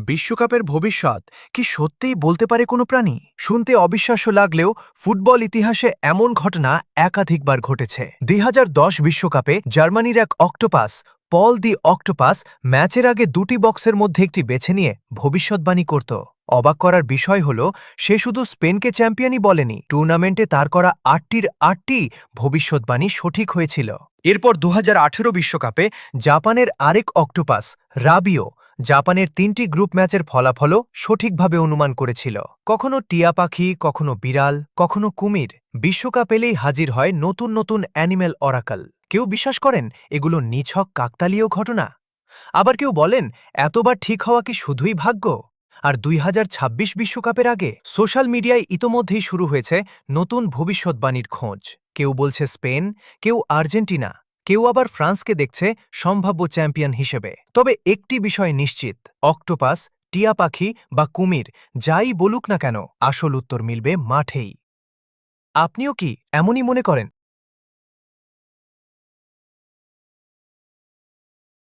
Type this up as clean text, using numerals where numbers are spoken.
বিশ্বকাপের ভবিষ্যৎ কি সত্যিই বলতে পারে কোনো প্রাণী? শুনতে অবিশ্বাস্য লাগলেও ফুটবল ইতিহাসে এমন ঘটনা একাধিকবার ঘটেছে। ২০১০ বিশ্বকাপে জার্মানির এক অক্টোপাস, পল দি অক্টোপাস, ম্যাচের আগে দুটি বক্সের মধ্যে একটি বেছে নিয়ে ভবিষ্যৎবাণী করত। অবাক করার বিষয় হল, সে শুধু স্পেনকে চ্যাম্পিয়নই বলেনি, টুর্নামেন্টে তার করা ৮টির ৮টি ভবিষ্যৎবাণী সঠিক হয়েছিল। এরপর ২০১৮ বিশ্বকাপে জাপানের আরেক অক্টোপাস, রাবিও, জাপানের ৩টি গ্রুপ ম্যাচের ফলাফলও সঠিকভাবে অনুমান করেছিল। কখনো টিয়া পাখি, কখনো বিড়াল, কখনো কুমির, বিশ্বকাপ এলেই হাজির হয় নতুন নতুন অ্যানিমেল অরাকল। কেউ বিশ্বাস করেন এগুলো নিছক কাকতালীয় ঘটনা, আবার কেউ বলেন এতবার ঠিক হওয়া কি শুধুই ভাগ্য। আর ২০২৬ বিশ্বকাপের আগে সোশ্যাল মিডিয়ায় ইতোমধ্যেই শুরু হয়েছে নতুন ভবিষ্যৎবাণীর খোঁজ। কেউ বলছে স্পেন, কেউ আর্জেন্টিনা, কেউ আবার ফ্রান্সকে দেখছে সম্ভাব্য চ্যাম্পিয়ন হিসেবে। তবে একটি বিষয় নিশ্চিত, অক্টোপাস, টিয়া পাখি বা কুমির যাই বলুক না কেন, আসল উত্তর মিলবে মাঠেই। আপনিও কি এমনই মনে করেন?